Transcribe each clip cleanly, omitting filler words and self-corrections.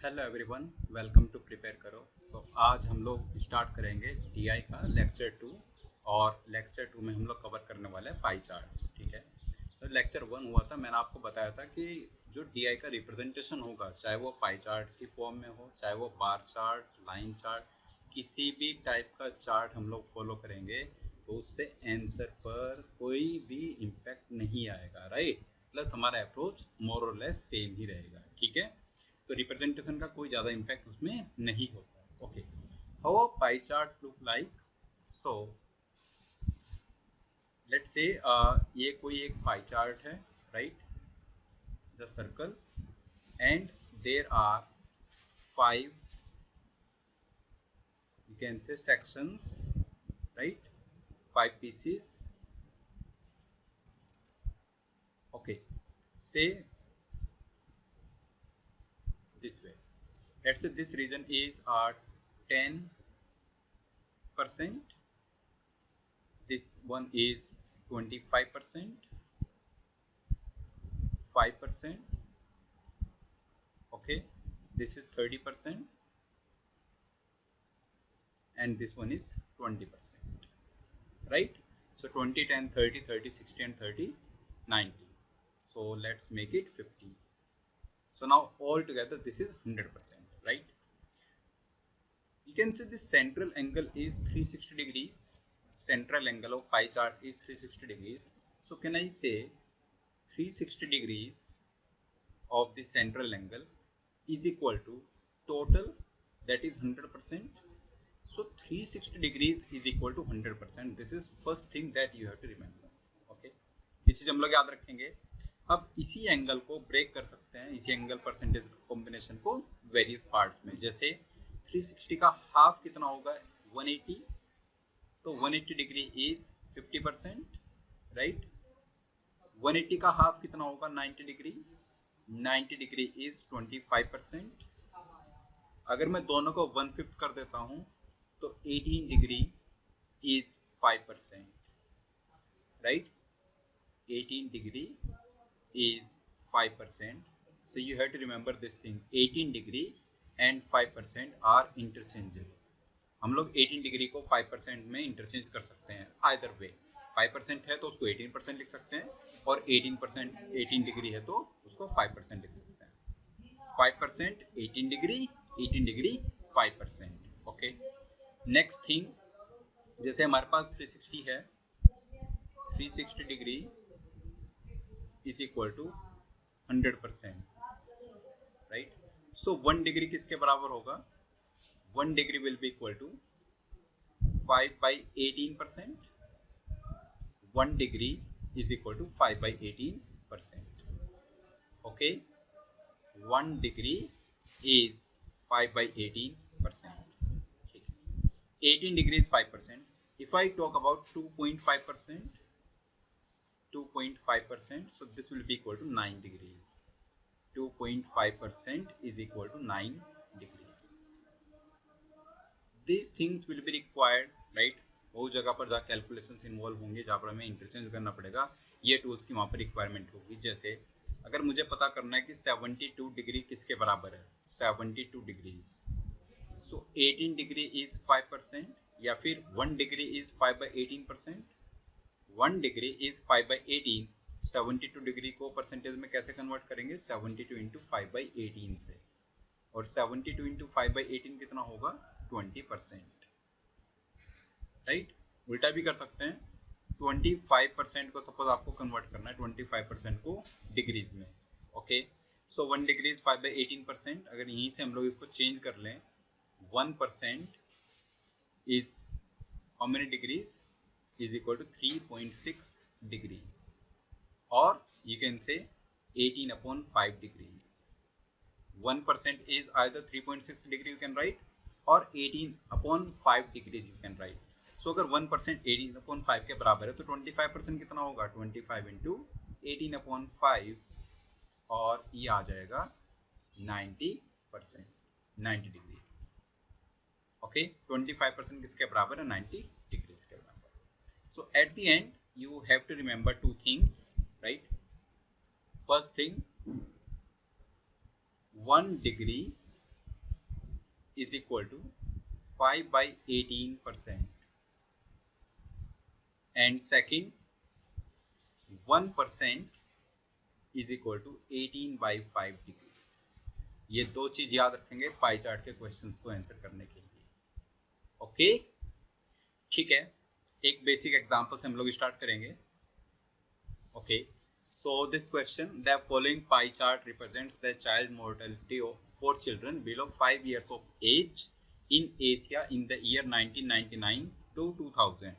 Hello everyone, welcome to prepare करो। आज हम लोग स्टार्ट करेंगे टीआई का लेक्चर 2। और लेक्चर 2 में हम लोग कवर करने वाले हैं पाई चार्ट। ठीक है, तो लेक्चर 1 हुआ था, मैंने आपको बताया था कि जो टीआई का रिप्रेजेंटेशन होगा, चाहे वो पाई चार्ट की फॉर्म में हो, चाहे वो बार चार्ट, लाइन चार्ट, किसी भी टाइप का चार्ट हम लोग फॉलो करेंगे तो उससे आंसर पर कोई भी इम्पैक्ट नहीं आएगा, राइट। प्लस हमारा अप्रोच मोर और लेस सेम ही रहेगा। ठीक है, तो रिप्रेजेंटेशन का कोई ज़्यादा इम्पैक्ट उसमें नहीं होता। Okay, how a pie chart look like. So let's say ये कोई एक पाई चार्ट है, right, the circle, and there are 5, you can say sections, right, 5 pieces. Okay, say this way. Let's say this region is 10%, this one is 25%, 5%. Okay, this is 30%, and this one is 20%, right. So 20, 10, 30, 30, 60 and 30, 90. So let's make it 50. So now all together this is 100%, right. You can see the central angle is 360 degrees. Central angle of pie chart is 360 degrees. So can I say 360 degrees of the central angle is equal to total, that is 100%. So 360 degrees is equal to 100%. This is first thing that you have to remember. Okay, ये चीज हम लोग याद रखेंगे। अब इसी angle को break कर सकते हैं, इसी एंगल परसेंटेज कॉम्बिनेशन को वेरियस पार्ट्स में। जैसे 360 का हाफ कितना होगा, 180, तो 180 डिग्री इज 50%, राइट। 180 का हाफ कितना होगा, 90 डिग्री, 90 डिग्री इज 25%। अगर मैं दोनों को 1/5 कर देता हूं तो 18 degree is 5%, right. 18 degree is 5%. So you have to remember this thing, 18 degree and 5% are interchangeable. हम लोग 18 डिग्री को 5% में इंटरचेंज कर सकते हैं आइदर वे। 5% है तो उसको 18% लिख सकते हैं, और 18% 18 डिग्री है तो उसको 5% लिख सकते हैं। 5% 18 degree, 18 degree 5%। Okay, next thing, जैसे हमारे पास 360 है, 360 degree is equal to 100%, right. So 1 degree किसके बराबर होगा, 1 degree will be equal to 5/18%। 1 degree is equal to 5/18%। Okay, 1 degree is 5/18%। ठीक है, 18 degree is 5%। If I talk about 2.5%, 2.5%, so this will be equal to 9 degrees. 2.5% is equal to 9 degrees. These things will be required, right. वो जगह पर जहाँ calculations involve होंगे, जहाँ पर हमें इंटरचेंज करना पड़ेगा, ये टूल्स की वहाँ पर रिक्वायरमेंट होगी। जैसे अगर मुझे पता करना है कि 72 डिग्री किसके बराबर है, 72 डिग्रीज, सो 18 डिग्री इज 5%, या फिर 1 degree is 5/18%। 1 degree is 5/18। 72 degree को परसेंटेज में कैसे कन्वर्ट करेंगे, 72 इंटू 5/18 से, और 72 इंटू 5/18 कितना होगा, 20%, राइट। उल्टा भी कर सकते हैं, 25% को सपोज आपको कन्वर्ट करना है, 25% को डिग्रीज में। Okay, so 1 degree is 5/18%। अगर यहीं से हम लोग इसको चेंज कर लें, 1% is how many degrees, is equal to 3.6 degrees, or you can say 18/5 degrees. 1% is either 3.6 degree you can write, or 18/5 degrees you can write. So अगर 1% 18/5 के बराबर है तो 25% कितना होगा, 25 इंटू 18/5, और ये आ जाएगा 90%, 90 डिग्रीज। ओके, 25% किसके बराबर है, 90 डिग्रीज के बराबर। So at the end you have to remember two things, right. First thing, 1 degree is equal to 5/18% and second 1% is equal to 18/5 degree. ये दो चीज याद रखेंगे पाई चार्ट के क्वेश्चंस को आंसर करने के लिए। ओके ठीक है, एक बेसिक एग्जांपल से हम लोग स्टार्ट करेंगे। Okay so this question, the following pie chart represents the child mortality for children below 5 years of age in Asia in the year 1999 to 2000।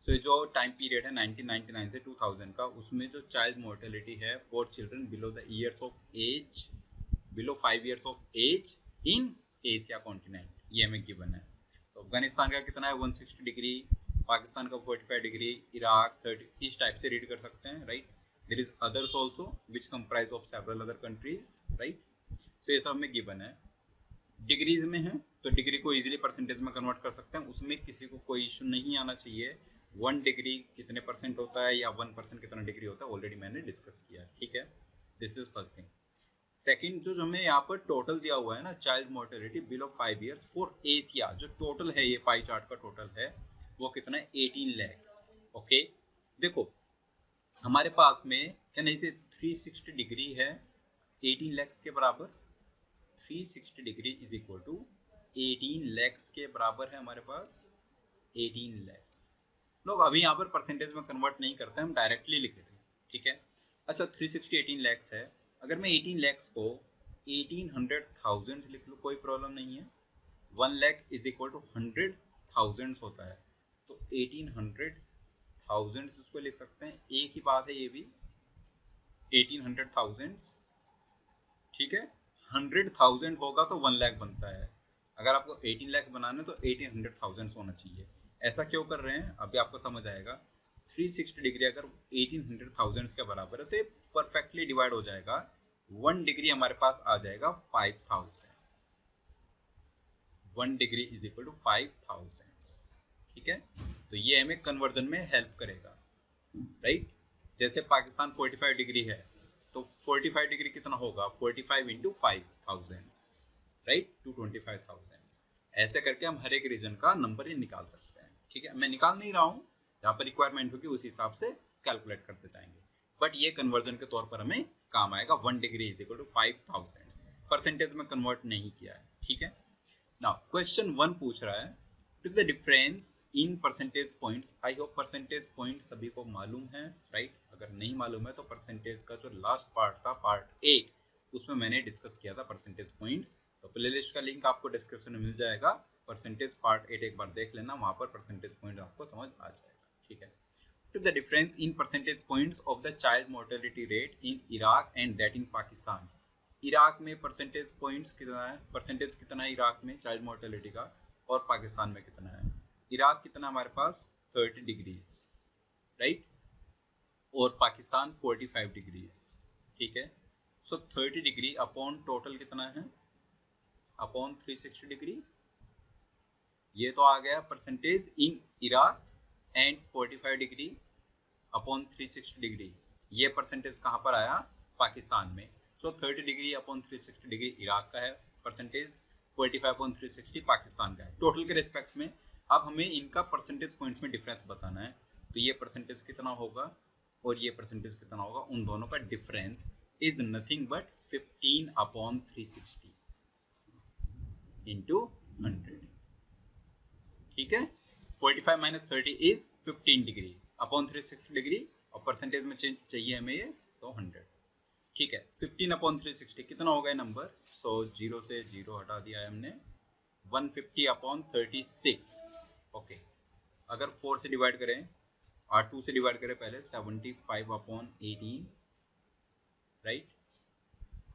so जो टाइम पीरियड है 1999 से 2000 का, उसमें जो चाइल्ड मोर्टेलिटी है for children below the years of age, below 5 years of age in Asia continent, ये हमें given है। तो अफगानिस्तान का कितना है 160 डिग्री, पाकिस्तान का 45 डिग्री, इराक 30, इस टाइप से रीड कर सकते हैं, right. There is others also which comprise of several other countries, right. So ये सब में गिवन है, डिग्रीज में है तो डिग्री को इजीली परसेंटेज में कन्वर्ट कर सकते हैं, उसमें किसी को कोई इशू नहीं आना चाहिए। 1 डिग्री कितने परसेंट होता है या 1% कितना डिग्री होता है, ऑलरेडी मैंने डिस्कस किया, ठीक है। This is first thing. Second, जो हमें यहाँ पर टोटल दिया हुआ है ना, child mortality below 5 years for Asia, जो टोटल है ये पाई चार्ट का टोटल है वो कितना है 18 lakhs। ओके देखो हमारे पास में क्या नहीं से 360 डिग्री है 18 lakhs के बराबर, 360 degree is equal to 18 lakhs के बराबर है हमारे पास 18 lakhs। लोग अभी यहाँ पर परसेंटेज में कन्वर्ट नहीं करते, हम डायरेक्टली लिखे थे, ठीक है। अच्छा 360 18 lakhs है, अगर मैं 18 lakhs को 1800,000 से लिख लूँ कोई प्रॉब्लम नहीं है। 1 lakh इज इक्वल टू 100,000 होता है, तो 1800,000 इसको लिख सकते हैं, एक ही बात है ये भी 1800,000, ठीक है। 100,000 होगा तो 1 लाख बनता है, अगर आपको 18 लाख बनाना है तो 1800,000 होना चाहिए। ऐसा क्यों कर रहे हैं अभी आपको समझ आएगा। 360 डिग्री अगर 1800,000 के बराबर है तो ये परफेक्टली डिवाइड हो जाएगा, 1 डिग्री हमारे पास आ जाएगा 5000, 1 डिग्री इज इक्वल टू 5000, ठीक है। तो ये हमें कन्वर्जन में हेल्प करेगा, राइट। जैसे पाकिस्तान 45 डिग्री है तो 45 डिग्री कितना होगा 45 इंटू 5000, राइट, 225,000। ऐसे करके हम हर एक रीजन का नंबर ही निकाल सकते हैं, ठीक है। मैं निकाल नहीं रहा हूँ, जहाँ पर रिक्वायरमेंट होगी उस हिसाब से कैलकुलेट करते जाएंगे, बट ये कन्वर्जन के तौर पर हमें काम आएगा। 1 degree is equal to 5000, percentage में कन्वर्ट नहीं किया है, ठीक है। नाउ क्वेश्चन 1 पूछ रहा है to the difference in percentage points। I hope percentage point सभी को मालूम है, राइट। अगर नहीं मालूम है तो परसेंटेज का जो लास्ट पार्ट था पार्ट 8, उसमें मैंने डिस्कस किया था परसेंटेज पॉइंट्स, तो प्लेलिस्ट का लिंक आपको डिस्क्रिप्शन में मिल जाएगा। परसेंटेज पार्ट 8 एक बार देख लेना, वहां पर परसेंटेज पॉइंट आपको समझ आ जाएगा, ठीक है। to the difference in percentage points of the child mortality rate in Iraq and that in Pakistan। Iraq में परसेंटेज पॉइंट्स कितना है, परसेंटेज कितना है इराक में चाइल्ड मोर्टेलिटी का, और पाकिस्तान में कितना है। इराक कितना हमारे पास 30 डिग्रीज, राइट, और पाकिस्तान 45 डिग्रीज, ठीक है। सो 30 डिग्री अपॉन टोटल कितना है अपॉन 360 डिग्री, ये तो आ गया percentage in Iraq and 45 degree upon 360 degree, ये परसेंटेज कहाँ पर आया पाकिस्तान में। सो 30 डिग्री अपॉन 360 डिग्री इराक का है परसेंटेज, 45 अपॉन 360 पाकिस्तान का है। टोटल के रिस्पेक्ट में अब हमें इनका परसेंटेज पॉइंट्स में डिफरेंस बताना है, तो ये परसेंटेज कितना होगा और ये परसेंटेज कितना होगा, उन दोनों का difference is nothing but 15 upon 360 into 100, ठीक है। 45 minus 30 is 15 degree upon 360 degree, और परसेंटेज में चाहिए हमें ये तो 100, ठीक है। 15 अपॉन 360 कितना हो गया नंबर, सो 0 से 0 हटा दिया है हमने, 150 अपॉन 36। ओके अगर 4 से डिवाइड करें और 2 से डिवाइड करें पहले 75 अपॉन 18, राइट,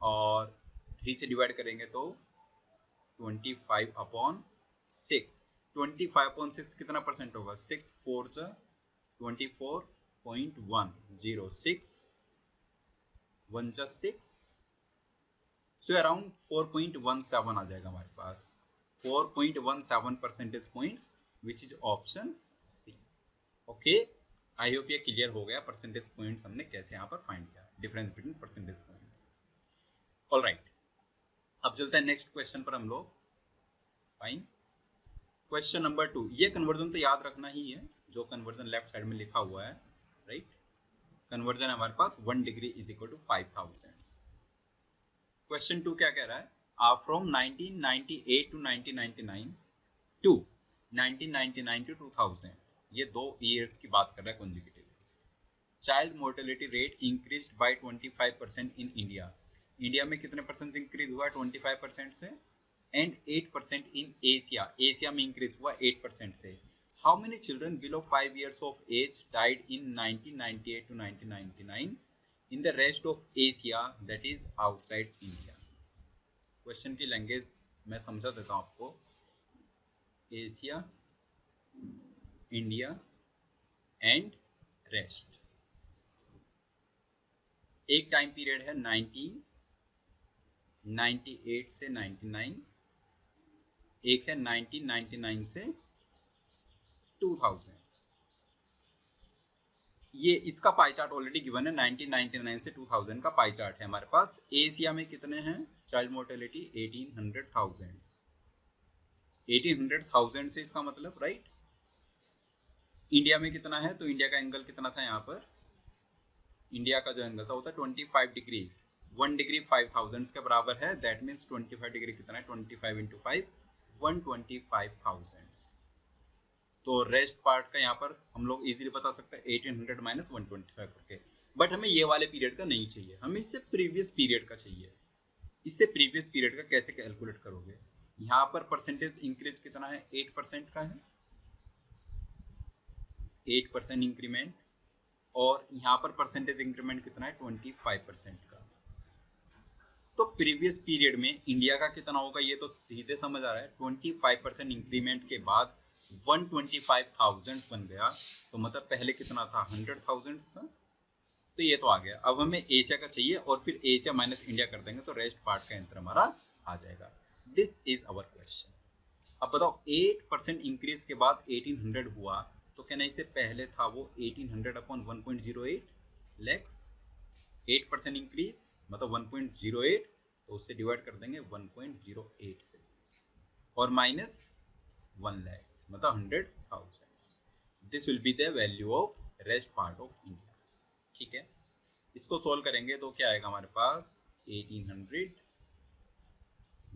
और 3 से डिवाइड करेंगे तो 25 अपॉन 6। 25 अपॉन 6 कितना परसेंट होगा, 6 4 जा 24.106 1 जा 6, सो अराउंड 4.17 आ जाएगा हमारे पास, 4.17 percentage points which is option C. Okay I hope ये क्लियर हो गया परसेंटेज पॉइंट्स हमने कैसे यहाँ पर फाइंड किया, difference between percentage points. Alright अब चलते हैं नेक्स्ट क्वेश्चन पर हम लोग। फाइन। क्वेश्चन नंबर 2, ये कन्वर्जन तो याद रखना ही है, जो कन्वर्जन लेफ्ट साइड में लिखा हुआ है, राइट। कन्वर्जन है हमारे पास 1 degree is equal to 5000। Question 2 क्या कह रहा है, फ्रॉम 1998 टू 1999 टू 1999 टू 2000, ये 2 ईयर्स की बात कर रहा है consecutive. Child mortality rate increased by 25% in India. India में कितने परसेंट इंक्रीज हुआ 25% से, एंड 8% इन एशिया, एशिया में इंक्रीज हुआ 8% से। How many children below 5 years of age died in 1998 to 1999 in the rest of Asia that is outside India. Question की language मैं समझा देता हूँ आपको। Asia, India and rest. एक टाइम पीरियड है 1998 से 99, एक है 1999 से 2000। ये इसका पाई चार्ट ऑलरेडी गिवन है, 1999 से 2000 का पाई चार्ट है हमारे पास। एशिया में कितने हैं चाइल्ड मोर्टेलिटी, 1800,000। 1800,000 से इसका मतलब, राइट। इंडिया में कितना है, तो इंडिया का एंगल कितना था यहाँ पर, इंडिया का जो एंगल था वो था 25 डिग्रीज। 1 डिग्री 5000 के बराबर है, दैट मीन्स 25 डिग्री कितना है, 25 इंटू 5, 125,000। तो रेस्ट पार्ट का यहाँ पर हम लोग इजीली बता सकते हैं 1800 माइनस 125 करके। बट हमें ये वाले पीरियड का नहीं चाहिए, हमें इससे प्रीवियस पीरियड का चाहिए। इससे प्रीवियस पीरियड का कैसे कैलकुलेट करोगे, यहाँ पर परसेंटेज इंक्रीज कितना है, 8% का है, 8% इंक्रीमेंट, और यहाँ पर परसेंटेज इंक्रीमेंट कितना है, 25% का। तो प्रीवियस पीरियड में इंडिया का कितना होगा, ये तो सीधे समझ आ रहा है। 25% इंक्रीमेंट के बाद 125,000 बन गया, तो मतलब पहले कितना था, 100,000 था। तो ये तो आ गया। अब हमें एशिया का चाहिए, और फिर एशिया माइनस इंडिया कर देंगे तो रेस्ट पार्ट का आंसर हमारा आ जाएगा। This is our question. अब बताओ 8% इंक्रीज के बाद 1800 हुआ, तो कहना इससे पहले था वो 1800 अपॉन 1.08 लैक्स। 8% इंक्रीज मतलब 1.08, तो उससे डिवाइड कर देंगे 1.08 से, और माइनस 1 लैक्स मतलब 100,000। This will be the value of rest part of India. ठीक है, इसको सोल्व करेंगे तो क्या आएगा हमारे पास, 1800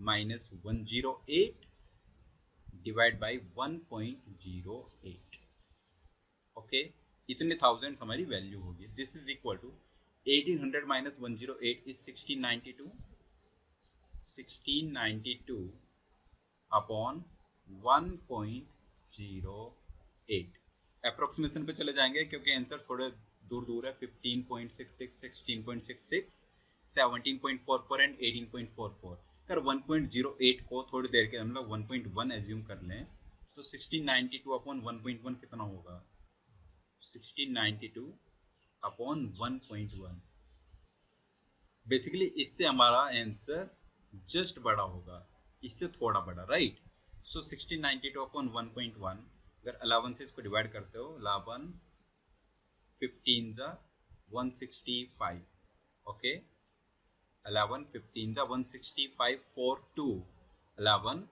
माइनस 108 डिवाइड बाई 1.08। ओके, इतने थाउजेंड्स हमारी वैल्यू होगी। This is equal to 1800 minus 108 is 1692, 1692 upon 1.08। Approximation पे चले जाएंगे क्योंकि आंसर थोड़े दूर दूर है। 15.66, 16.66, 17.44 एंड 18.44। अगर 1.08 को थोड़ी देर के हम लोग 1.1 एज्यूम कर लें तो 1692 अपॉन 1.1 कितना होगा, 1692 अपॉन 1.1। बेसिकली इससे हमारा आंसर जस्ट बड़ा होगा, इससे थोड़ा बड़ा, राइट। सो 1692 अपॉन 1.1, अगर 11 से इसको डिवाइड करते हो, 11 15 जा 165, ओके, 11 15 जा 165, 4 2 11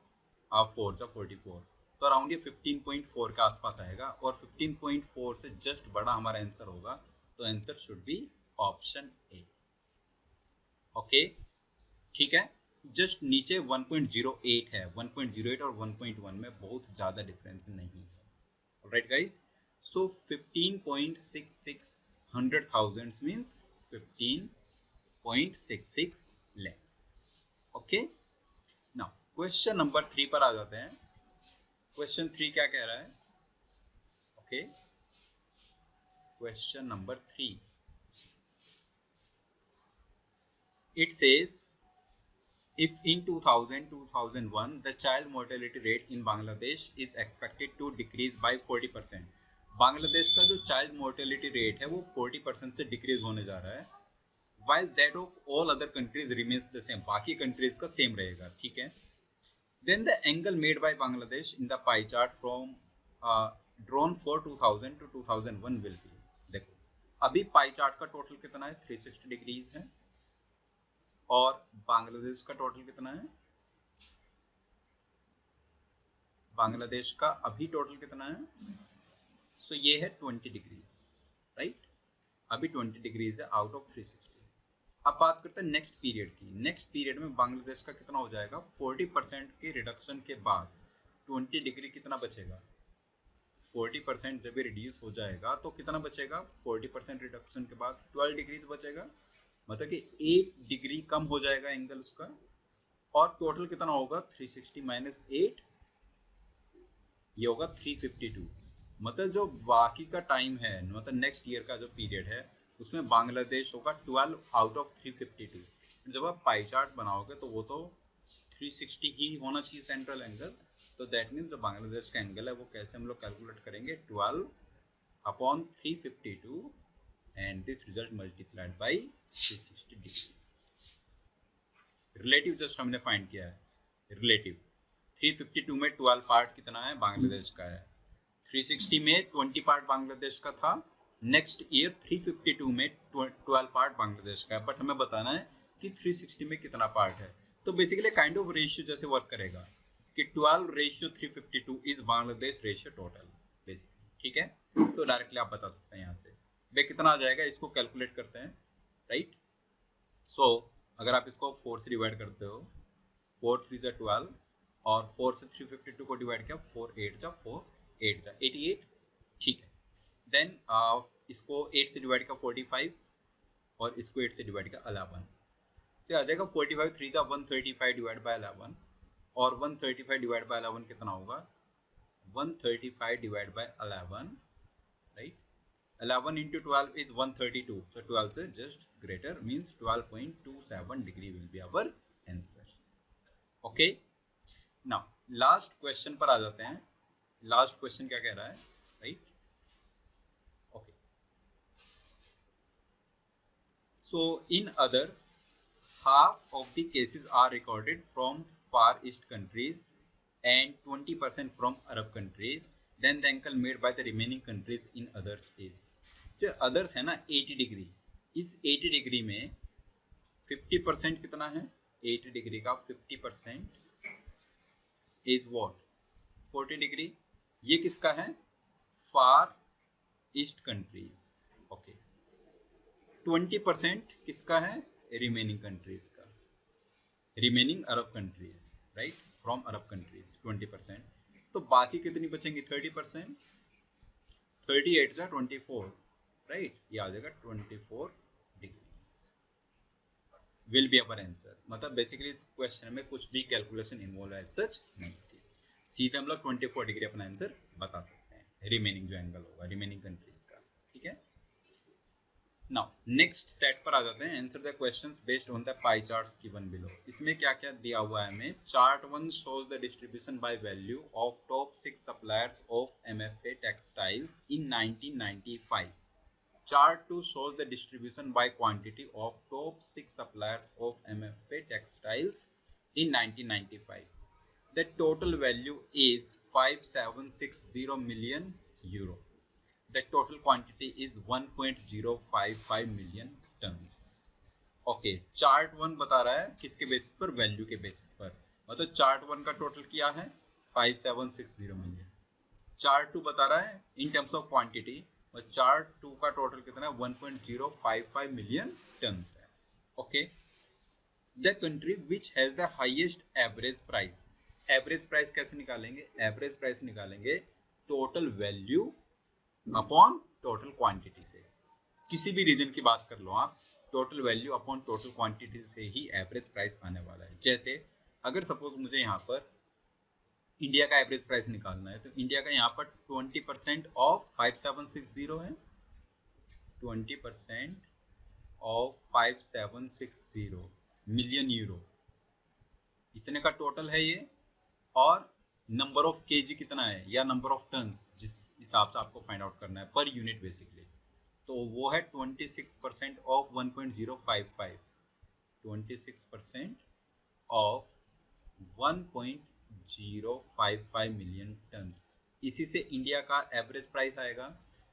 और 4 जा 44, तो अराउंड ये 15.4 के आसपास आएगा, और 15.4 से जस्ट बड़ा हमारा आंसर होगा, तो answer should be option A. Okay, ठीक है, जस्ट नीचे 1.08 है, 1.08 और 1.1 में बहुत ज़्यादा डिफरेंस नहीं है। राइट गाइज, सो 15.66 100,000 means 15.66 lakhs। Okay, now question number 3 पर आ जाते हैं। क्वेश्चन 3 क्या कह रहा है, okay, question number 3 it says if in 2000-2001 the child mortality rate in Bangladesh is expected to decrease by 40%, Bangladesh का जो चाइल्ड मोर्टेलिटी रेट है वो 40% से डिक्रीज होने जा रहा है, while that of all other countries remains the same, बाकी कंट्रीज का सेम रहेगा। ठीक है, then the angle made by Bangladesh in the pie chart from drawn for 2000 to 2001 will be, देखो अभी पाई चार्ट का टोटल कितना है, 360 डिग्रीज है, और बांग्लादेश का टोटल कितना है, बांग्लादेश का अभी टोटल कितना है? सो ये है 20 डिग्रीज, राइट? अभी 20 डिग्रीज है आउट ऑफ 360। अब बात करते हैं नेक्स्ट पीरियड की। नेक्स्ट पीरियड में बांग्लादेश का कितना हो जाएगा? 40% के रिडक्शन के बाद 20 डिग्री कितना बचेगा? 40% जब ये रिड्यूस हो जाएगा तो कितना बचेगा? 40% रिडक्शन के बाद 12 डिग्रीज बचेगा, मतलब कि 8 डिग्री कम हो जाएगा एंगल उसका। और टोटल कितना होगा? 360 माइनस 8, ये होगा 352। मतलब जो बाकी का टाइम है, मतलब नेक्स्ट ईयर का जो पीरियड है, उसमें बांग्लादेश होगा 12 आउट ऑफ 352। जब आप पाई चार्ट बनाओगे तो वो तो 360 ही होना चाहिए सेंट्रल एंगल। तो दैट मीन्स जो बांग्लादेश का एंगल है वो कैसे हम लोग कैलकुलेट करेंगे? 12 upon 352 and this result multiplied by 360 degrees. Relative just हमने फाइंड किया है, रिलेटिव। 352 में 12 पार्ट कितना है? बांग्लादेश का है। 360 में 20 पार्ट बांग्लादेश का था। नेक्स्ट ईयर 352 में 12 पार्ट बांग्लादेश का है, बट हमें बताना है कि 360 में कितना पार्ट है। तो बेसिकली काइंड ऑफ रेशियो जैसे वर्क करेगा कि 12 ratio 352 is Bangladesh ratio total basically, ठीक है? तो डायरेक्टली आप बता सकते हैं यहाँ से वे कितना आ जाएगा, इसको कैलकुलेट करते हैं, राइट? सो अगर आप इसको 4 से डिवाइड करते हो, 4 3 जा 12 और 4 से 352 को डिवाइड किया, 4 8 जा 4 8 जा 88, ठीक है? देन इसको 8 से डिवाइड किया 45 और इसको 8 से डिवाइड किया 11, तो आ जाएगा 45 3 जा 135 डिवाइड बाय 11 और 135 डिवाइड बाय 11 कितना होगा? 135 divide by 11, right? 11 into 12 is 132, so 12 से just greater means 12.27 degree will be our answer. Okay, now last question पर आ जाते हैं। last question क्या कह रहा है, right? Okay, so in others half of the cases are recorded from far east countries and 20% from Arab countries, then the angle made by the remaining countries in others is, जो others है ना 80 degree, इस 80 degree में 50% कितना है? 80 degree का 50% is what? 40 degree. ये किसका है? फार ईस्ट कंट्रीज। ओके, 20% किसका है? रिमेनिंग कंट्रीज का, remaining Arab countries, right? From Arab countries 20%। तो बाकी कितनी बचेंगी? 30%। 38 जा 24, राइट? ये आ जाएगा 24 degree will be our answer. मतलब बेसिकली इस क्वेश्चन में कुछ भी कैलकुलेशन इन्वॉल्व है सच नहीं थी, सीधे हम लोग 24 डिग्री अपना आंसर बता सकते हैं, रिमेनिंग जो एंगल होगा रिमेनिंग कंट्रीज का, ठीक है? नाउ नेक्स्ट सेट पर आ जाते हैं। Answer the questions based on the pie charts given below. इसमें क्या क्या दिया हुआ है हमें? Chart 1 shows the distribution by value of top 6 suppliers of MFA textiles in 1995। Chart 2 shows the distribution by quantity of top 6 suppliers of MFA textiles in 1995. The total value is 5760 million euro. The total quantity is 1.055 million tons. Okay, chart 1 बता रहा है किसके basis पर? Value के basis पर। मतलब chart 1 का total क्या है? 5760 मिलियन। चार्ट 2 बता रहा है इन टर्म्स ऑफ क्वांटिटी, और चार्ट 2 का टोटल कितना है? 1.055 मिलियन टन्स है। Okay, the country which has the highest average price. Average price कैसे निकालेंगे? एवरेज प्राइस निकालेंगे total value upon total quantity से। किसी भी रीजन की बात कर लो आप, total value upon total quantity से ही एवरेज प्राइस आने वाला है। जैसे अगर सपोज मुझे यहाँ पर इंडिया का एवरेज प्राइस निकालना है, तो इंडिया का यहाँ पर 20% ऑफ 5760 है, 20% ऑफ 5760 मिलियन यूरो, इतने का टोटल है ये। और नंबर ऑफ केजी कितना है या नंबर ऑफ टन्स, जिस हिसाब से आपको फाइंड आउट करना है पर यूनिट बेसिकली, तो वो है 26% ऑफ 1.055, 26% ऑफ 1.055 मिलियन टन। इसी से इंडिया का एवरेज प्राइस आएगा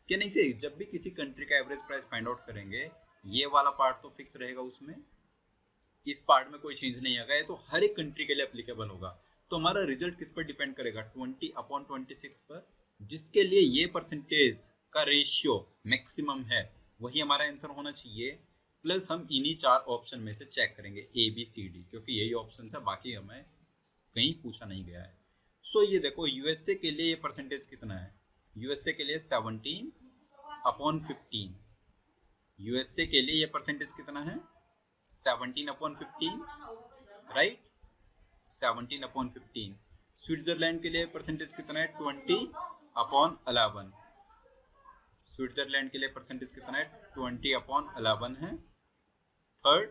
कि नहीं से। जब भी किसी कंट्री का एवरेज प्राइस फाइंड आउट करेंगे, ये वाला पार्ट तो फिक्स रहेगा, उसमें इस पार्ट में कोई चेंज नहीं आएगा, ये तो हर एक कंट्री के लिए एप्लीकेबल होगा। तो हमारा रिजल्ट किस पर डिपेंड करेगा, 20/26 पर, जिसके लिए ये परसेंटेज का रेशियो मैक्सिमम है वही हमारा आंसर होना चाहिए। प्लस हम इन्हीं 4 ऑप्शन में से चेक करेंगे ABCD, क्योंकि यही ऑप्शन है, बाकी हमें कहीं पूछा नहीं गया है। सो ये देखो यूएसए के लिए ये परसेंटेज कितना है, यूएसए के लिए 17/15, यूएसए के लिए ये परसेंटेज कितना है 17/15, राइट, 17/15। स्विट्जरलैंड के लिए परसेंटेज कितना है 20/11, स्विट्जरलैंड के लिए परसेंटेज कितना है 20/11 है। थर्ड,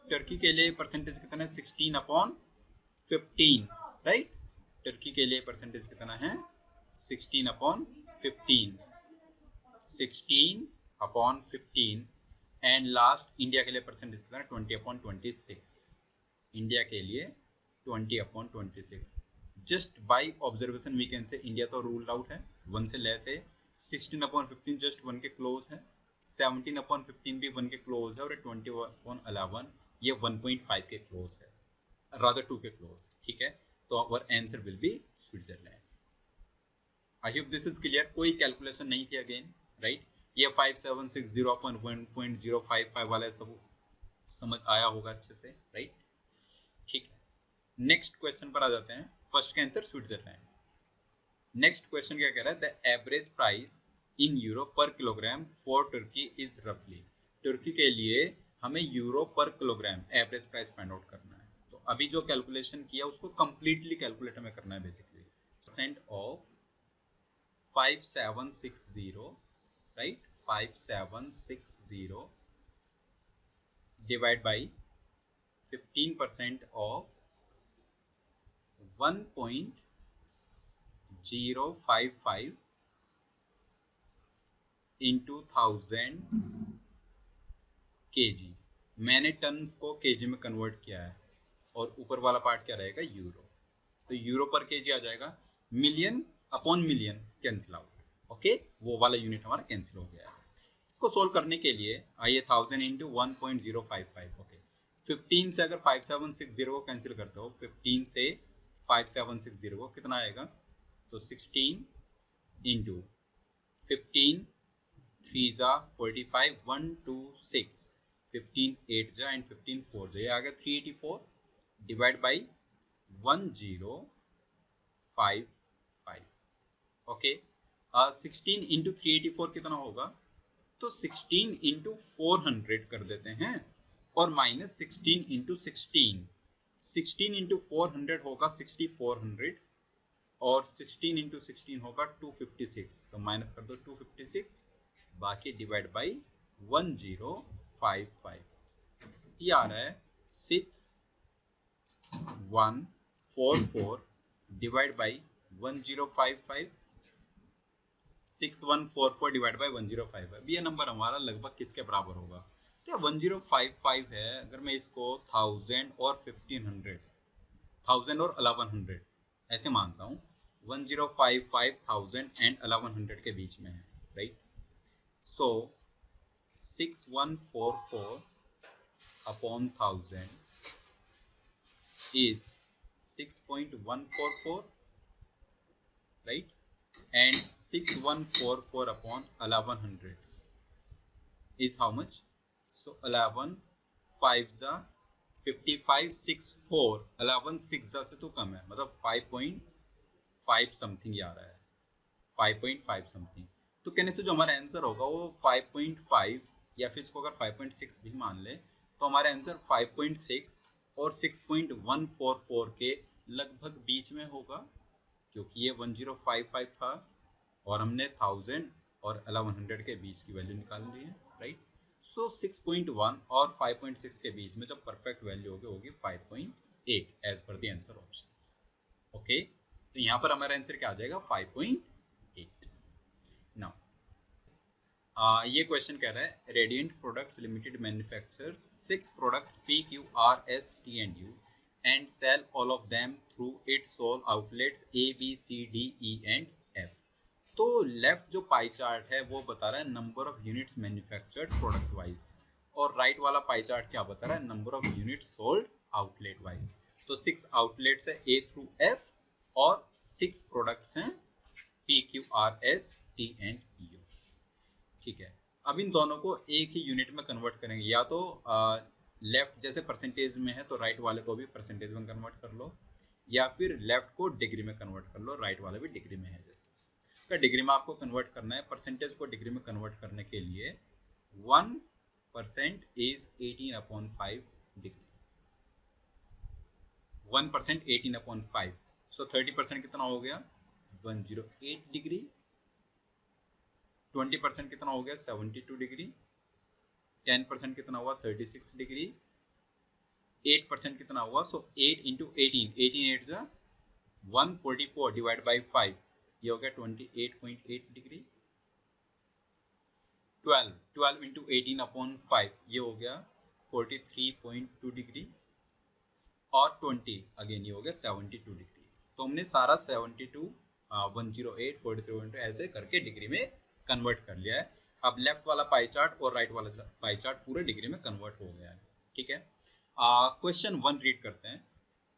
टर्की के लिए परसेंटेज कितना है 16/15, राइट, टर्की के लिए परसेंटेज कितना है 16/15, 16/15। एंड लास्ट इंडिया के लिए परसेंटेज कितना है 20/26, इंडिया के लिए 20/26। Just by observation we can say India तो रूल्ड आउट है, 1 से लेस है, 16/15 जस्ट 1 के क्लोज है, 17/15 भी 1 के क्लोज है, और 20/11 ये 1.5 के क्लोज है, रादर 2 के क्लोज, ठीक है। तो our answer will be Switzerland. I hope this is clear, कोई कैलकुलेशन नहीं थी अगेन, राइट। ये 5760.1.055 वाला सब समझ आया होगा अच्छे से, राइट, ठीक है। नेक्स्ट क्वेश्चन पर आ जाते हैं। फर्स्ट का आंसर स्विट्जरलैंड। नेक्स्ट क्वेश्चन क्या कह रहा है, the average price in euro पर किलोग्राम फॉर तुर्की इज रफली। तुर्की के लिए हमें यूरो पर kilogram average price find out करना है। तो अभी जो कैलकुलेशन किया उसको कंप्लीटली कैलकुलेट हमें करना है basically. Percent of 5760, right, 5760 divide by 15% of 1.055 into 1000 kg। मैंने टन्स को केजी में कन्वर्ट किया है, और ऊपर वाला पार्ट क्या रहेगा यूरो, तो यूरो पर केजी आ जाएगा। Million upon million cancel out, okay, वो वाला यूनिट हमारा कैंसिल हो गया है। इसको सोल्व करने के लिए आइए 1000 इंटू 1.055, ओके, 15 से अगर 5760 को कैंसिल करते हो, 15 से 5760 को कितना आएगा, तो 16 इंटू 15 3 जा 45, 1 2 6, 15 8 जा एंड 15 4 जा, ये आ गया 384 डिवाइड बाई 1055, ओके। 16 इंटू 384 कितना होगा, तो 16 इंटू 400 कर देते हैं, और माइनस 16 इंटू 16 इंटू 400 होगा 6400, और 16 इंटू 16 होगा 256, तो माइनस कर दो 256, बाकी डिवाइड बाई 1055, ये आ रहा है 6144 डिवाइड बाई 1055, 6144 डिवाइड बाई 1055। ये नंबर हमारा लगभग किसके बराबर होगा, तो 1055 है। अगर मैं इसको 1000 और 1500, 1000 और 1100 ऐसे मानता हूँ, 1055 1000 एंड 1100 के बीच में है, right. So 6144 upon 1000 is 6.144, right, and 6144 upon 1100 is how much, so 11 5 जा 55 6 4, 11 6 जा से तो कम है, मतलब 5.5 समथिंग आ रहा है, 5.5 समथिंग। तो कहने से जो हमारा आंसर होगा वो 5.5, या फिर इसको अगर 5.6 भी मान ले तो हमारा आंसर 5.6 और 6.144 के लगभग बीच में होगा, क्योंकि ये 1055 था और हमने 1000 और 1100 के बीच की वैल्यू निकाल ली है, राइट। सो 6.1 और 5.6 के बीच में जो परफेक्ट वैल्यू होगी 5.8 as per the answer options, okay. तो यहाँ पर हमारा आंसर क्या आ जाएगा 5.8। नाउ ये क्वेश्चन कह रहा है, Radiant Products Limited manufactures 6 products PQRST&U and sell all of them through its sole outlets ABCDEF। तो लेफ्ट जो पाई चार्ट है वो बता रहा है number of units manufactured product wise, और राइट वाला पाई चार्ट क्या बता रहा है, number of units sold outlet wise. तो 6 आउटलेट्स है ए थ्रू एफ और 6 प्रोडक्ट्स हैं P Q R S T and you. ठीक है, अब इन दोनों को एक ही यूनिट में कन्वर्ट करेंगे, या तो लेफ्ट जैसे परसेंटेज में है तो राइट वाले को भी परसेंटेज में कन्वर्ट कर लो, या फिर लेफ्ट को डिग्री में कन्वर्ट कर लो, राइट वाला भी डिग्री में है। जैसे तो डिग्री में आपको कन्वर्ट करना है, परसेंटेज को डिग्री में कन्वर्ट करने के लिए 1% इज 18/5 डिग्री, 1% 18/5, सो 30% कितना हो गया 108 डिग्री, 20% कितना हो गया 72 डिग्री, 10% कितना हुआ 36 डिग्री, 8% कितना हुआ, सो 8 इंटू 18, 18 8 जा 144 डिवाइड बाई 5, ये हो गया 28.8 डिग्री। 12 इंटू 18/5, ये हो गया 43.2 डिग्री, और 20 अगेन ये हो गया 72 डिग्री। तो हमने सारा 72 108 43 ऐसे करके डिग्री में कन्वर्ट कर लिया है। अब लेफ्ट वाला पाई चार्ट और राइट वाला पाई चार्ट पूरे डिग्री में कन्वर्ट हो गया है। ठीक है, क्वेश्चन 1 रीड करते हैं।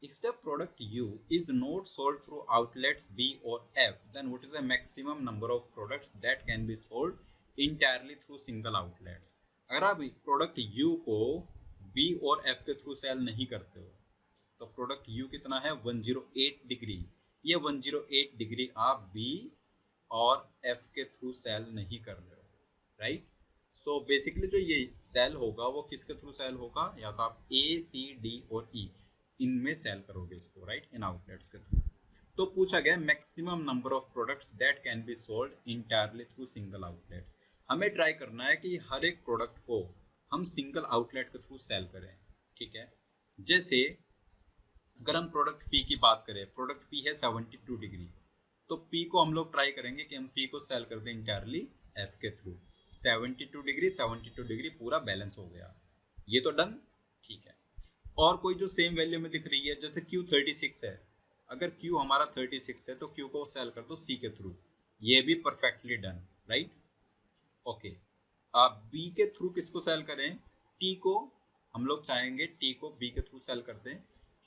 If the product U is not sold through outlets B or F, then what is the maximum number of products that can be sold entirely through single outlets? अगर आप product U को B और F के through cell नहीं करते हो तो product U कितना है 108 डिग्री, ये 108 डिग्री आप B और F के थ्रू सेल नहीं कर रहे हो, राइट। सो बेसिकली जो ये सेल होगा वो किसके थ्रू सेल होगा, या तो आप A C D और E इनमें सेल करोगे इसको, राइट, इन आउटलेट्स के थ्रू। तो पूछा गया maximum number of products that can be sold entirely through single outlet. हमें ट्राई करना है कि हर एक प्रोडक्ट को हम सिंगल आउटलेट के थ्रू सेल करें। ठीक है, जैसे अगर हम प्रोडक्ट P की बात करें, प्रोडक्ट P है 72 डिग्री, तो P को हम लोग ट्राई करेंगे कि हम P को सेल कर दें इंटायरली F के थ्रू। 72 डिग्री पूरा बैलेंस हो गया, ये तो डन। ठीक है, और कोई जो सेम वैल्यू में दिख रही है, जैसे Q 36 है, अगर Q हमारा 36 है तो Q को सेल कर दो C के थ्रू, ये भी परफेक्टली डन, राइट। ओके, आप B के थ्रू किसको सेल करें, T को। हम लोग चाहेंगे T को B के थ्रू सेल कर दें,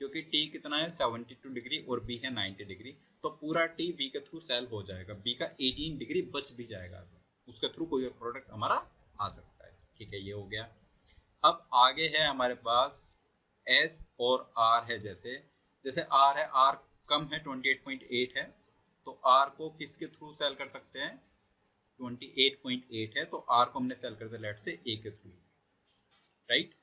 क्योंकि T कितना है 72 डिग्री और B है 90 डिग्री, तो पूरा T B के थ्रू सेल हो जाएगा, B का 18 डिग्री बच भी जाएगा, उसके थ्रू कोई और प्रोडक्ट हमारा आ सकता है। ठीक है, ये हो गया। अब आगे है हमारे पास S और R है, जैसे जैसे R है, R कम है 28.8 है, तो R को किसके थ्रू सेल कर सकते हैं, 28.8 है, तो R को हमने सेल कर दिया लेट से A के थ्रू, राइट।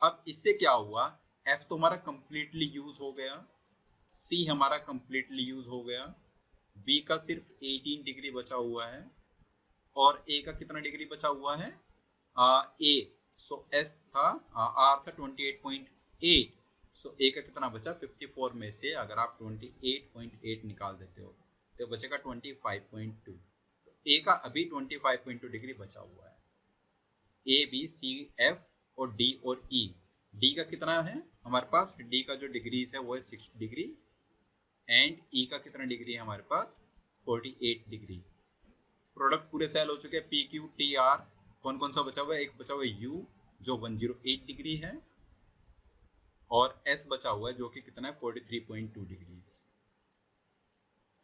अब इससे क्या हुआ, F तो हमारा कंप्लीटली यूज हो गया, C हमारा कंप्लीटली यूज हो गया, B का सिर्फ 18 डिग्री बचा हुआ है, और A का कितना डिग्री बचा हुआ है, A, सो S था, R था 28.8, सो A का कितना बचा 54 में से अगर आप 28.8 निकाल देते हो तो बचेगा 25.2, तो A का अभी 25.2 डिग्री बचा हुआ है। A B C F और D और E, D का कितना है हमारे पास, D का जो डिग्रीज है वो है 60 डिग्री, एंड E का कितना डिग्री है हमारे पास 48 डिग्री। प्रोडक्ट पूरे सेल हो चुके हैं, पी क्यू टी आर, कौन कौन सा बचा हुआ है, एक बचा हुआ है यू जो 108 डिग्री है, और एस बचा हुआ है जो कि कितना है 43.2 डिग्रीज,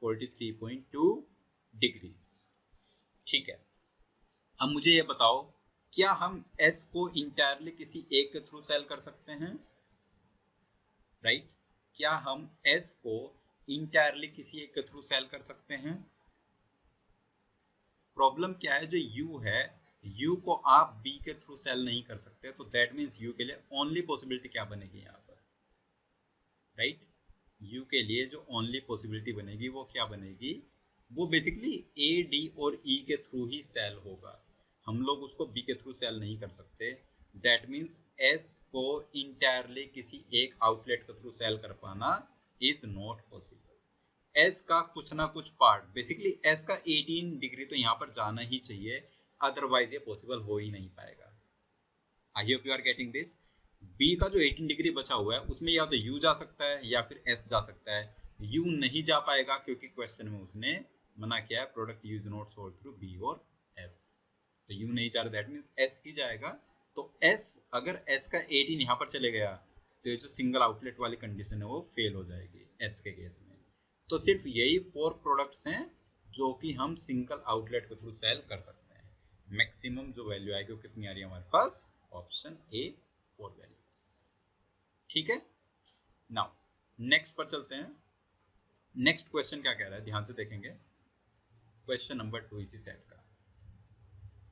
43.2 डिग्रीज। ठीक है, अब मुझे ये बताओ, क्या हम एस को इंटायरली किसी एक के थ्रू सेल कर सकते हैं, राइट। क्या हम एस को इंटायरली किसी एक के थ्रू सेल कर सकते हैं। प्रॉब्लम क्या है, जो U है, U को आप B के थ्रू सेल नहीं कर सकते, तो दैट मीन्स U के लिए ओनली पॉसिबिलिटी क्या बनेगी यहाँ पर, राइट। U के लिए जो ओनली पॉसिबिलिटी बनेगी वो क्या बनेगी, वो बेसिकली A, D और E के थ्रू ही सेल होगा, हम लोग उसको B के थ्रू सेल नहीं कर सकते। दैट मीन्स S को इंटायरली किसी एक आउटलेट के थ्रू सेल कर पाना इज नॉट पॉसिबल। S का कुछ ना कुछ पार्ट, बेसिकली S का 18 डिग्री तो यहाँ पर जाना ही चाहिए, अदरवाइज ये पॉसिबल हो ही नहीं पाएगा। I hope you are getting this. B का जो 18 डिग्री बचा हुआ है उसमें या तो U जा सकता है या फिर S जा सकता है। U नहीं जा पाएगा क्योंकि क्वेश्चन में उसने मना किया है product U is not sold through B और F, तो U नहीं जा रहा, दैट मीन्स S ही जाएगा। तो S, अगर S का 18 यहाँ पर चले गया तो ये जो सिंगल आउटलेट वाली कंडीशन है वो फेल हो जाएगी एस के केस में। तो सिर्फ यही 4 प्रोडक्ट्स हैं जो कि हम सिंगल आउटलेट के थ्रू सेल कर सकते हैं। मैक्सिमम जो वैल्यू आएगी वो कितनी आ रही है हमारे पास, ऑप्शन ए 4 वैल्यूज। ठीक है, नाउ नेक्स्ट पर चलते हैं। नेक्स्ट क्वेश्चन क्या कह रहा है, ध्यान से देखेंगे। क्वेश्चन नंबर 2 इसी सेट का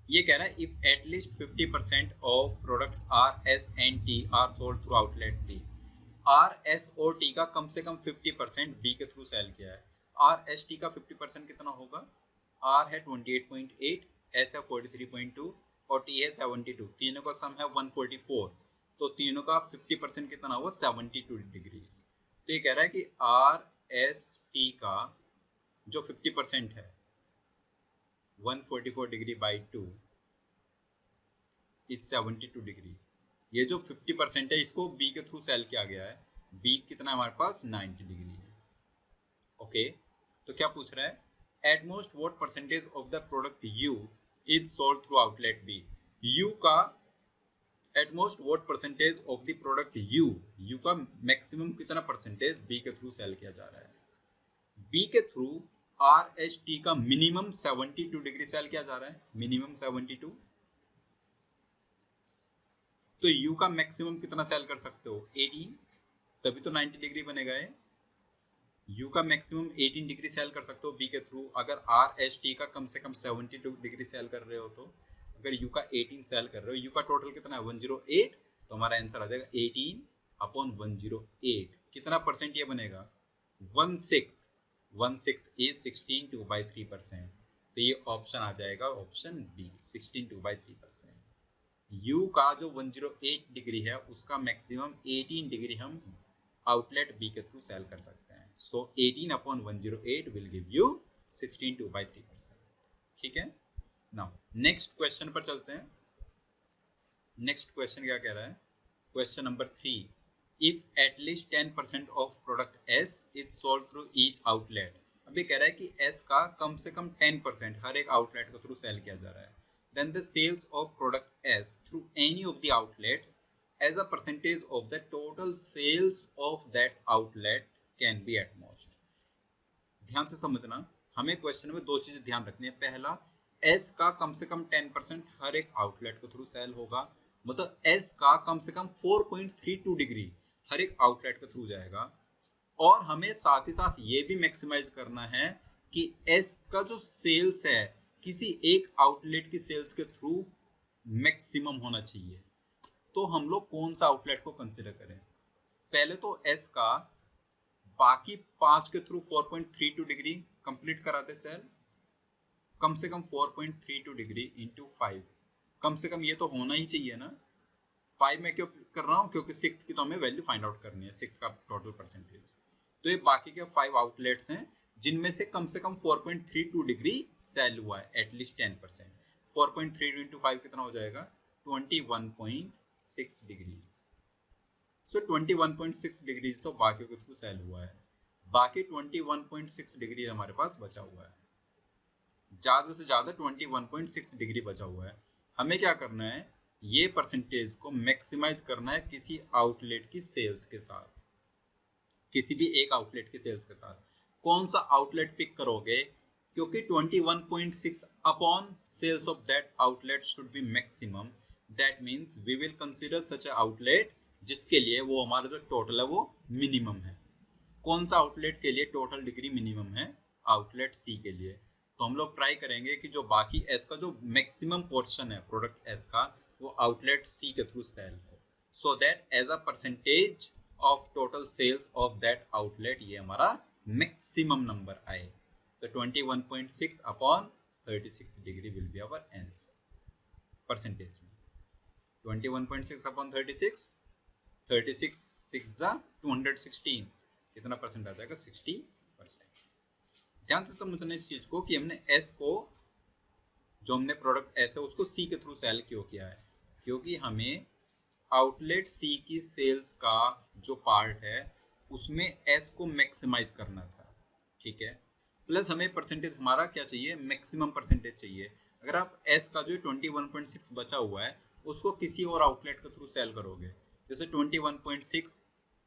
ये कह रहा है if at least 50% of products R S and T R sold through outlet T. R S और टी का कम से कम 50% बी के थ्रू सेल किया है। आर एस टी का 50% कितना होगा, आर है 28.8, एस है 43.2 और टी है 72। तीनों का सम है 144, तो तीनों का 50% कितना हुआ 72 डिग्रीज। तो ये कह रहा है कि आर एस टी का जो 50% है 144 डिग्री बाई 2 इज 72 डिग्री। ये जो 50% है इसको बी के थ्रू सेल किया गया है। बी कितना हमारे पास 90 डिग्री है। ओके, तो क्या पूछ रहा है, at most what percentage of the product U is sold through outlet B. U का at most what percentage of the product U का मैक्सिमम कितना परसेंटेज बी के थ्रू सेल किया जा रहा है। बी के थ्रू आर एच टी का मिनिमम 72 डिग्री सेल किया जा रहा है, मिनिमम 72। तो यू का मैक्सिमम कितना सेल कर सकते हो 18, तभी तो 90 डिग्री बनेगा है। यू का मैक्सिमम 18 डिग्री सेल कर सकते हो बी के थ्रू, अगर आर एच टी का कम से कम 72 डिग्री सेल कर रहे हो। तो अगर यू का 18 सेल कर रहे हो, यू का टोटल कितना है 108, तो हमारा आंसर आ जाएगा 18 अपॉन 108। कितना परसेंट ये बनेगा 1/6 इज 16/3%। तो ये ऑप्शन आ जाएगा ऑप्शन बी 16/3%। यू का जो 108 डिग्री है उसका मैक्सिमम 18 डिग्री हम आउटलेट बी के थ्रू सेल कर सकते हैं। सो 18 अपॉन 108 विल गिव यू 16/3%। ठीक है, नाउ नेक्स्ट क्वेश्चन पर चलते हैं। नेक्स्ट क्वेश्चन क्या कह रहा है, question number 3, if at least 10% of product S is sold through each outlet. अभी कह रहा है कि एस का कम से कम 10% हर एक आउटलेट के थ्रू सेल किया जा रहा है, then the sales of product S through any of the outlets as a percentage of the total sales of that outlet can be at most। ध्यान से समझना, हमें क्वेश्चन में दो चीजें ध्यान रखनी है। पहला, S का कम से कम 10% हर एक आउटलेट के थ्रू सेल होगा, मतलब S का कम से कम 4.32 डिग्री हर एक आउटलेट के थ्रू जाएगा। और हमें साथ ही साथ ये भी मैक्सिमाइज करना है कि S का जो सेल्स है किसी एक आउटलेट की सेल्स के थ्रू मैक्सिमम होना चाहिए। तो हम लोग कौन सा आउटलेट को कंसिडर करें, पहले तो एस का बाकी 5 के थ्रू 4.32 डिग्री कंप्लीट कराते सेल, कम से कम 4.32 डिग्री इंटू 5, कम से कम ये तो होना ही चाहिए ना। 5 में क्यों कर रहा हूँ, क्योंकि 6 की तो हमें वैल्यू फाइंड आउट करनी है, 6 का टोटल परसेंटेज। तो ये बाकी के 5 आउटलेट्स हैं जिनमें से कम 4.32 डिग्री सेल हुआ है, एटलीस्ट 10%। 4.32 इंटू 5 कितना हो जाएगा 21.6 डिग्रीज। सो 21.6 डिग्रीज तो बाकी के थ्रू सेल हुआ है, बाकी 21.6 डिग्री हमारे पास बचा हुआ है, ज्यादा से ज्यादा 21.6 डिग्री बचा हुआ है। हमें क्या करना है, ये परसेंटेज को मैक्सिमाइज करना है किसी आउटलेट की सेल्स के साथ, किसी भी एक आउटलेट की सेल्स के साथ। कौन सा आउटलेट पिक करोगे, क्योंकि 21.6 upon sales of that outlet should be maximum, that means we will consider such a outlet जिसके लिए वो हमारा जो टोटल है वो मिनिमम है। कौन सा आउटलेट के लिए टोटल डिग्री मिनिमम है, आउटलेट सी के लिए। तो हम लोग ट्राई करेंगे कि जो बाकी एस का जो मैक्सिमम पोर्शन है प्रोडक्ट एस का वो आउटलेट सी के थ्रू सेल हो, so that as a percentage of total sales of that outlet ये हमारा मैक्सिमम नंबर आए। तो 21.6 upon 36 degree will be our answer percentage में। 21.6 अपॉन 36, 36 6 216, कितना परसेंट आ जाएगा 60%। ध्यान से समझना इस चीज को कि हमने एस को, जो हमने प्रोडक्ट एस है उसको सी के थ्रू सेल क्यों किया है, क्योंकि हमें आउटलेट सी की सेल्स का जो पार्ट है उसमें एस को मैक्सिमाइज करना था। ठीक है, प्लस हमें परसेंटेज हमारा क्या चाहिए, मैक्सिमम परसेंटेज चाहिए। अगर आप एस का जो 21.6 बचा हुआ है उसको किसी और आउटलेट के थ्रू सेल करोगे, जैसे 21.6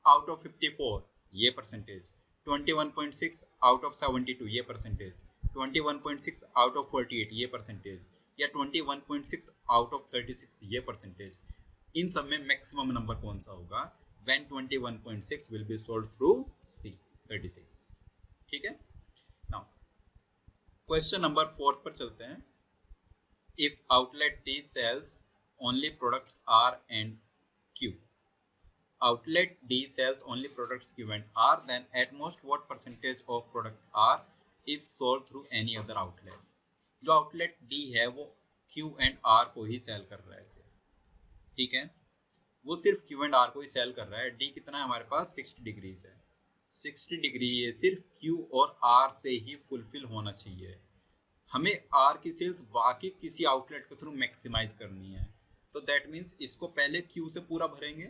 आउट ऑफ 54 ये परसेंटेज, 21.6 आउट ऑफ 72 ये परसेंटेज, 21.6 आउट ऑफ 48 ये परसेंटेज, या 21.6 आउट ऑफ 36 ये परसेंटेज, इन सब में मैक्सिमम नंबर कौन सा होगा when 21.6 will be solved through C 36। ठीक है, नाउ क्वेश्चन नंबर 4 पर चलते हैं। If outlet D sells only products R and Q, outlet D sells only products Q and R, then at most what percentage of product R is sold through any other outlet। जो outlet D है वो Q and R को ही cell कर रहा है इसे, ठीक है, वो सिर्फ Q एंड R को ही सेल कर रहा है। D कितना है हमारे पास 60 डिग्रीज है, 60 डिग्री ये सिर्फ Q और R से ही फुलफिल होना चाहिए। हमें R की सेल्स बाकी किसी आउटलेट के थ्रू मैक्सिमाइज करनी है, तो दैट मीन्स इसको पहले Q से पूरा भरेंगे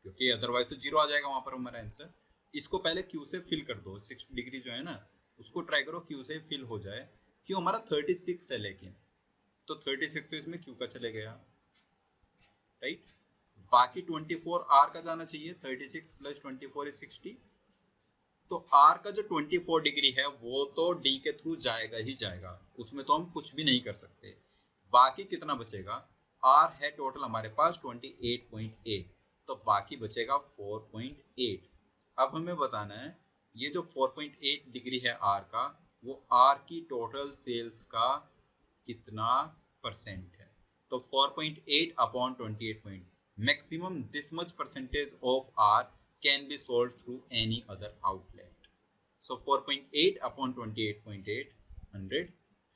क्योंकि अदरवाइज तो जीरो आ जाएगा वहां पर हमारा आंसर। इसको पहले Q से फिल कर दो, 60 डिग्री जो है ना उसको ट्राई करो Q से फिल हो जाए। Q हमारा 36 है लेकिन, तो 36 तो इसमें Q का चले गया, राइट। बाकी 24 R का जाना चाहिए, 36 प्लस 24 इज 60, तो R का जो 24 डिग्री है वो तो D के थ्रू जाएगा ही जाएगा, उसमें तो हम कुछ भी नहीं कर सकते। बाकी कितना बचेगा, R है टोटल हमारे पास 28.8, तो बाकी बचेगा 4.8। अब हमें बताना है ये जो 4.8 डिग्री है R का, वो R की टोटल सेल्स का कितना परसेंट है। तो 4.8 upon 28. Maximum this much percentage of R can be sold through any other outlet. So 4.8 upon 28.8 100,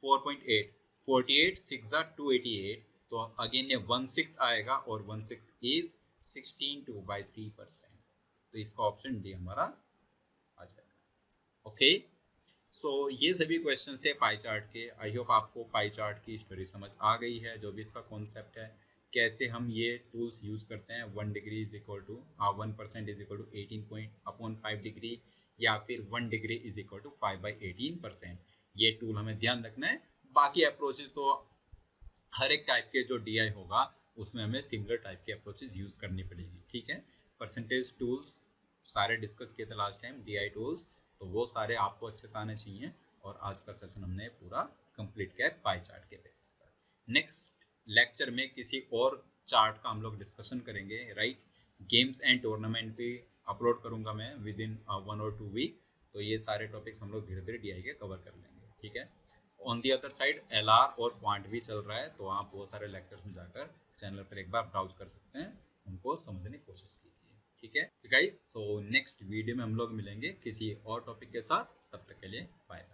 4.8 48 6 are 288, तो अगेन ये 1/6 आएगा और 1/6 इज 16/3%, तो इसका ऑप्शन डी हमारा आ जाएगा। ओके, सो ये सभी क्वेश्चन थे पाई चार्ट के। आई होप आपको पाई चार्ट की स्टोरी समझ आ गई है, जो भी इसका कॉन्सेप्ट है, कैसे हम ये टूल्स यूज़ करते हैं। 1 degree is equal to 1% is equal to 18.5 degree, या फिर 1 डिग्री इज इक्वल टू 5/18%। ये टूल हमें ध्यान रखना है। बाकी अप्रोचेज तो हर एक टाइप के जो DI होगा उसमें हमें सिमिलर टाइप के अप्रोचेज यूज़ करनी पड़ेगी, ठीक है। परसेंटेज टूल्स सारे डिस्कस किए थे लास्ट टाइम, DI टूल्स, तो वो सारे आपको अच्छे से आने चाहिए। और आज का सेशन हमने पूरा कंप्लीट किया है पाई चार्ट के बेसिस पर। नेक्स्ट लेक्चर में किसी और चार्ट का हम लोग डिस्कशन करेंगे, राइट। गेम्स एंड टूर्नामेंट पे अपलोड करूंगा मैं विद इन 1 और 2 वीक, तो ये सारे टॉपिक्स हम लोग धीरे धीरे DI के कवर कर लेंगे, ठीक है। On the other side LR और क्वांट भी चल रहा है, तो आप बहुत सारे लेक्चर्स में जाकर चैनल पर एक बार ब्राउज कर सकते हैं, उनको समझने की कोशिश कीजिए, ठीक है गाइस। सो नेक्स्ट वीडियो में हम लोग मिलेंगे किसी और टॉपिक के साथ, तब तक के लिए बाय।